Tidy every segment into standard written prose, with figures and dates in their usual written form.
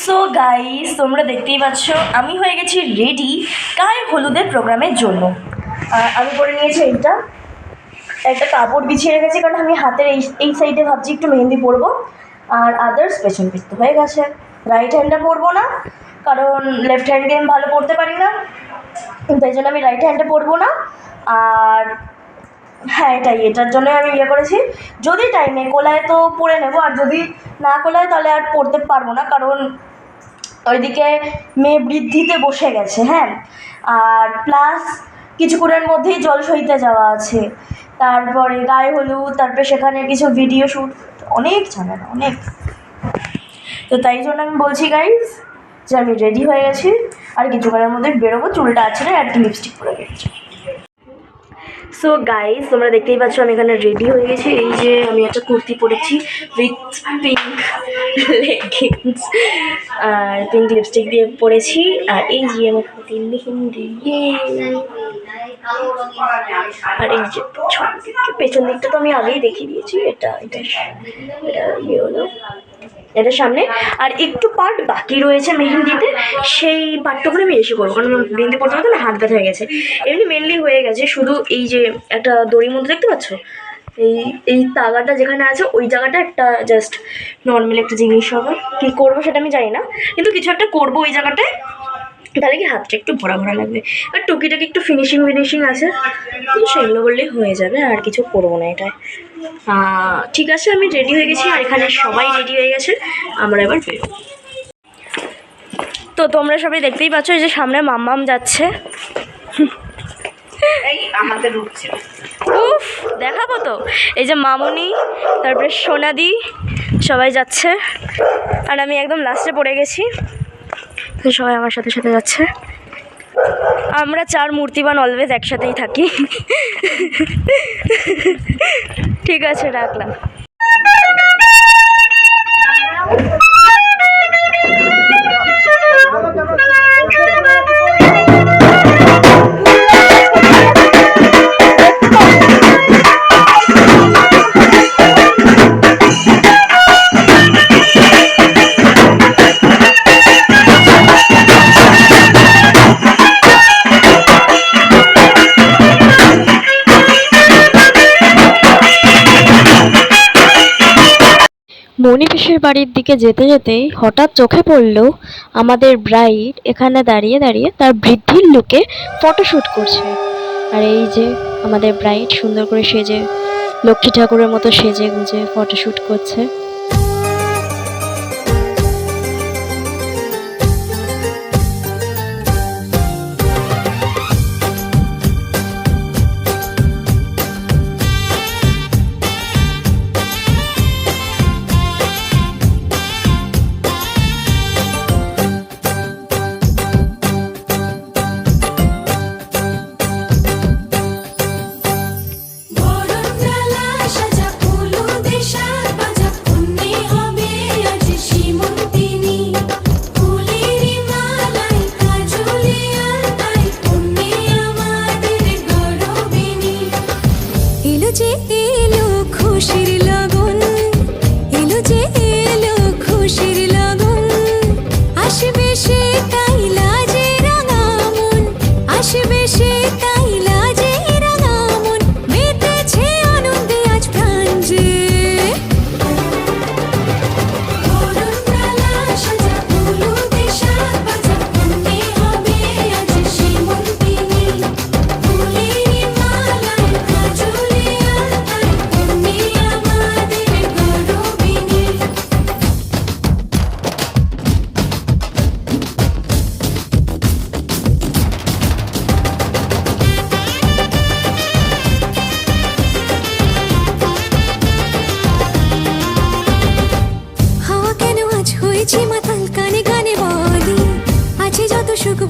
So guys, তোমরা দেখতেই পাচ্ছ আমি হয়ে গেছি রেডি গায়ে হলুদের প্রোগ্রামের জন্য। আর আমি করে নিয়েছি এইটা, একটা কাপড় বিছিয়ে রেখেছি কারণ আমি হাতের এই সাইডে ভাবছি একটু মেহেন্দি পরবো। আর আদার্স পেছন পিছ তো হয়ে গেছে। রাইট হ্যান্ডটা পরবো না কারণ লেফট হ্যান্ড দিয়ে আমি ভালো পড়তে পারি না, তাই জন্য আমি রাইট হ্যান্ডে পরবো না। আর হ্যাঁ, এটার জন্য আমি করেছি, যদি টাইমে কোলায় তো পরে নেবো, আর যদি না কোলায় তাহলে আর পড়তে পারবো না কারণ ওইদিকে মেয়ে বৃদ্ধিতে বসে গেছে। হ্যাঁ, আর প্লাস কিছুক্ষণের মধ্যেই জল সইতে যাওয়া আছে, তারপরে গায়ে হলুদ, তারপরে সেখানে কিছু ভিডিও শ্যুট, অনেক ঝামেলা অনেক। তো তাই জন্য আমি বলছি গাইজ যে আমি রেডি হয়ে গেছি, আর কিছুক্ষণের মধ্যে বেরোবো, চুলটা আছে না, আর কি লিপস্টিক পরে গেছি। সো গাইজ, তোমরা দেখতেই পাচ্ছ আমি এখানে রেডি হয়ে গেছি। এই যে আমি একটা কুর্তি পরেছি উইথ পিঙ্ক লেগিংস আর পিঙ্ক লিপস্টিক দিয়ে পরেছি। আর এই যে আমার মেহেন্দি, আর এই যে পেছন দিকটা তো আমি আগেই দেখিয়ে দিয়েছি। এটা হলো এটার সামনে, আর একটু পার্ট বাকি রয়েছে মেহেন্দিতে, সেই পার্টটুকু আমি এসে করবো কারণ মেহেন্দি পড়তে হতো না, হাত ব্যথা হয়ে গেছে। এমনি মেনলি হয়ে গেছে, শুধু এই যে একটা দড়ির মধ্যে দেখতে পাচ্ছ এই তাগাটা যেখানে আছে ওই জায়গাটা একটা জাস্ট নর্মাল একটা জিনিস হবে। কী করবো সেটা আমি জানি না, কিন্তু কিছু একটা করবো ওই জায়গাটায়, তাহলে কি হাতটা একটু ভরা ভরা লাগবে। আর টুকিটাকি একটু ফিনিশিং আছে, কিন্তু সেগুলো বললেই হয়ে যাবে, আর কিছু করবো না এটায়। ঠিক আছে, আমি রেডি হয়ে গেছি, আর এখানে সবাই রেডি হয়ে গেছে, আমরা এবার বেরোবো। তো তোমরা সবাই দেখতেই পাচ্ছ এই যে সামনে মাম্মাম যাচ্ছে। উফ, দেখাবো তো, এই যে মামুনি, তারপরে সোনাদি, সবাই যাচ্ছে, আর আমি একদম লাস্টে পড়ে গেছি। সবাই আমার সাথে সাথে যাচ্ছে। আমরা চার মূর্তিবান অলওয়েজ একসাথেই থাকি। ঠিক আছে, রাখলাম। মণি পিসির বাড়ির দিকে যেতে যেতেই হঠাৎ চোখে পড়ল আমাদের ব্রাইড এখানে দাঁড়িয়ে দাঁড়িয়ে তার বৃদ্ধির লুকে ফটোশ্যুট করছে। আর এই যে আমাদের ব্রাইড সুন্দর করে সেজে, লক্ষ্মী ঠাকুরের মতো সেজে গুজে ফটোশ্যুট করছে।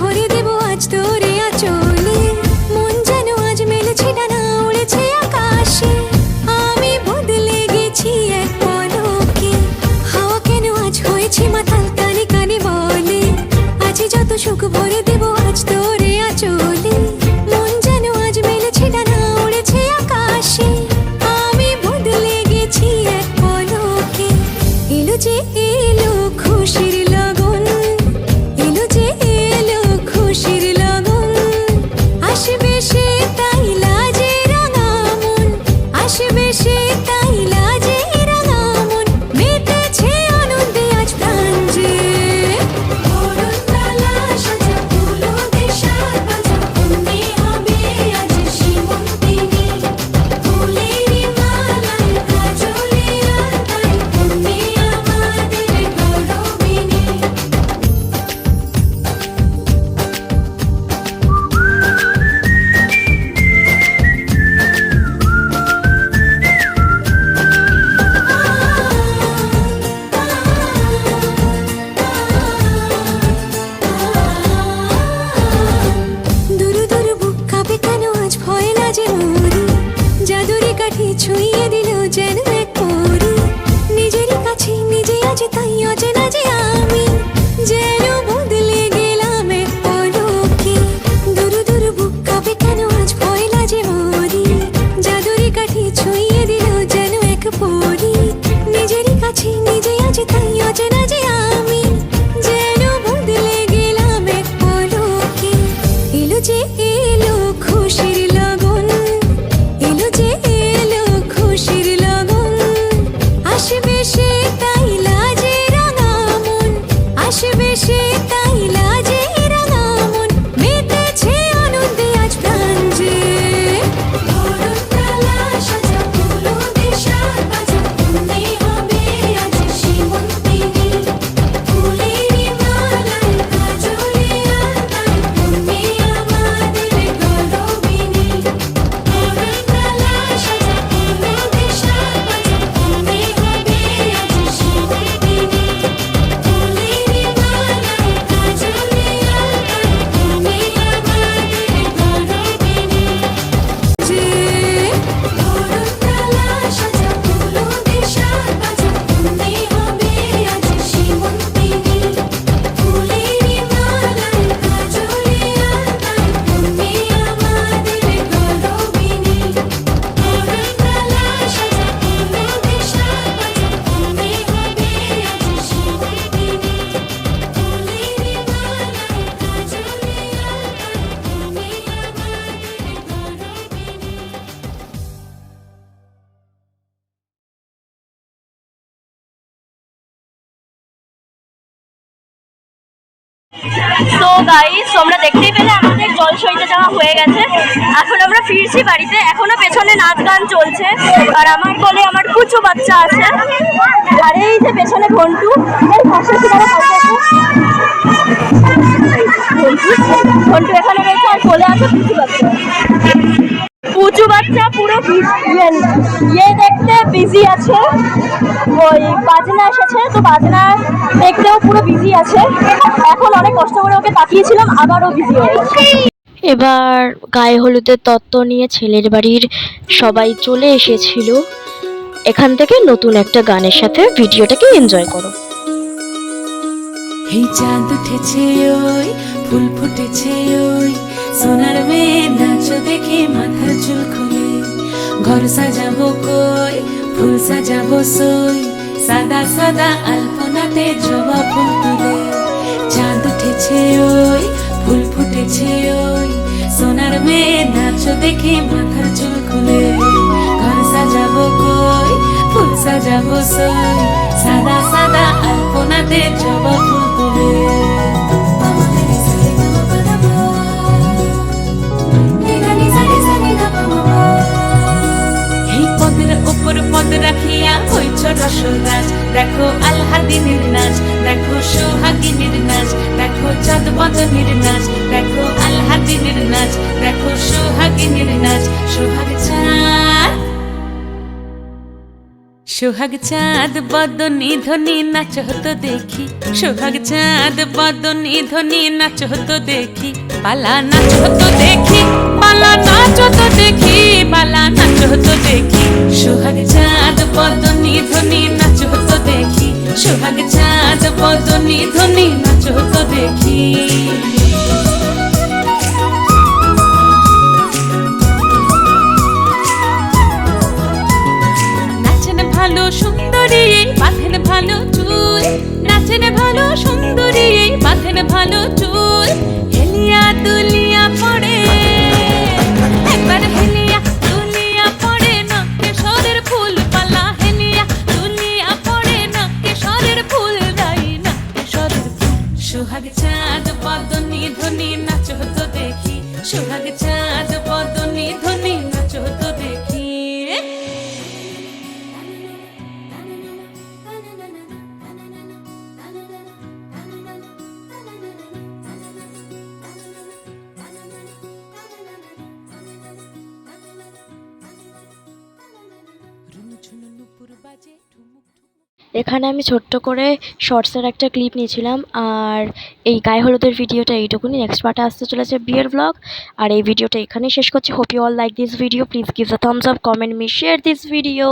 ভরে দেব আজ তোরে আঁচলে, মন যেন আজ মেলেছে ডানা, উড়েছে আকাশে, আমি বদলে গেছি এক পলকে। হাওয়া কেন আজ হয়েছে মাতাল, কানে কানে বলে আজ যত সুখ ভরে দেব আজ তোরে আঁচলে, মন যেন আজ মেলেছে ডানা, উড়েছে আকাশে, আমি বদলে গেছি এক পলকে। এলো যে এলো খুশির লগন, ছুঁয়ে দিল যেন এক পরী নিজেরই কাছে নিজে আজ তাই অচেনা যে আমি যেন বদলে গেলাম এক পলকে দুরু দুরু বুক কাঁপে কেন আজ ভয় লাগে মরি জাদুরি কাঠি ছুঁয়ে দিল যেন এক পরী নিজেরই কাছে নিজে আজ তাই অচেনা যে আমি যেন বদলে গেলাম এক পলকে এলো যে এলো খুশির লগন এলো যে এলো খুশির লগন আসবে সে তাই লাজে রাঙা মন আসবে সে তাই লাজে রাঙা মন মেতেছে আনন্দে আজ প্রাণ যে ধরণতলা সাজা ফুলো দেশার বাজা তুমি হবে আজ সীমন্তিনী ফুলেরই মালায় কাজলে আলতায় তুমি আমাদের গৌরবিনী ধরণতলা সাজা ফুলো দেশার বাজা তুমি হবে আজ সীমন্তিনী ফুলেরই মালায় কাজলে আলতায় তুমি আমাদের গৌরবিনী যে ধরণতলা সাজা ফুলো দেশার বাজা তুমি হবে আজ সীমন্তিনী ফুলেরই মালায় কাজলে আলতায় তুমি আমাদের গৌরবিনী ধরণতলা সাজা ফুলো দেশার বাজা তুমি হবে আজ সীমন্তিনী ফুলেরই মালায় কাজলে আলতায় তুমি আমাদের গৌরবিনী। তো গাইস তোমরা দেখতেই পেলে আমাদের জলসইতে যাওয়া হয়ে গেছে। এখন আমরা ফিরছি বাড়িতে, এখনো পেছনে নাচ গান চলছে আর আমার কোলে আমার কুচু বাচ্চা আছে আর এই যে পেছনে ঘন্টু এর পাশে ঘন্টু এখানে রয়েছে আর কোলে আছে কুচু বাচ্চা। পুচু বাচ্চা পুরো ইয়ে দেখতে বিজি আছে, ওই বাজনা এসেছে তো বাজনা দেখতেও পুরো বিজি আছে। এখন অনেক কষ্ট করে ওকে তাকিয়েছিলাম, আবারও বিজি হয়ে গেছে। এবার গায়ে হলুদের তত্ত্ব নিয়ে ছেলের বাড়ির সবাই চলে এসেছিল। এখান থেকে নতুন একটা গানের সাথে ভিডিওটাকে এনজয় করো। এই চাঁদ উঠেছে ওই ফুল ফুটেছে ওই সোনার মেয়ে নাচো দেখে মাথার চুল খুলে ঘর সাজাবো কই ফুল সাজাবো সই সাদা সাদা আলপনাতে জবা ফুল তুলে চাঁদ উঠেছে ওই ফুল ফুটেছে ওই সোনার মেয়ে নাচো দেখে মাথার চুল খুলে ঘর সাজাবো কই ফুল সাজাবো সই সাদা সাদা আলপনাতে জবা ফুল তুলে এই পদের উপর পদ রাখিয়া হইছ রসরাজ দেখো আল্লাদিনের নাচ দেখো সোহাগিনীর নাচ দেখো চাঁদ বদনের নাচ দেখো আল্লাদিনের নাচ দেখো সোহাগিনীর নাচ সোহাগ চাঁদ সোহাগ চাঁদ বদনী ধ্বনি নাচ হতো দেখি সোহাগ চাঁদ বদনী ধ্বনি নাচ হতো দেখি পালা নাচ হতো দেখি পালা নাচ হতো দেখি পালা নাচ হতো দেখি সোহাগ চাঁদ বদনী ধ্বনি নাচ হতো দেখি সোহাগ চাঁদ বদনী ধ্বনি নাচ হতো দেখি ভালো সুন্দরী বাঁধেন ভালো চুল নাচেন ভালো সুন্দরী বাঁধেন ভালো চুল হেলিয়া দুলিয়া পড়ে একবার হেলিয়া দুলিয়া পড়ে না কেশরের ফুল পালা হেলিয়া দুলিয়া পড়ে না কেশরের ফুল দাই না কেশরের ফুল সোহাগ চাঁদ বদনী ধ্বনি নাচ হতো দেখি সোহাগ চাঁদ বদনী ধ্বনি নাচ হতো দেখি এখানে আমি ছোট্ট করে শর্টসের একটা ক্লিপ নিয়েছিলাম। আর এই গায়ে হলুদের ভিডিওটা এইটুকুনি। নেক্সট পার্টে আসতে চলেছে বিয়ের ব্লগ। আর এই ভিডিওটা এখানেই শেষ করছি। Hope you all like this video. Please give the thumbs up, comment me, share this video.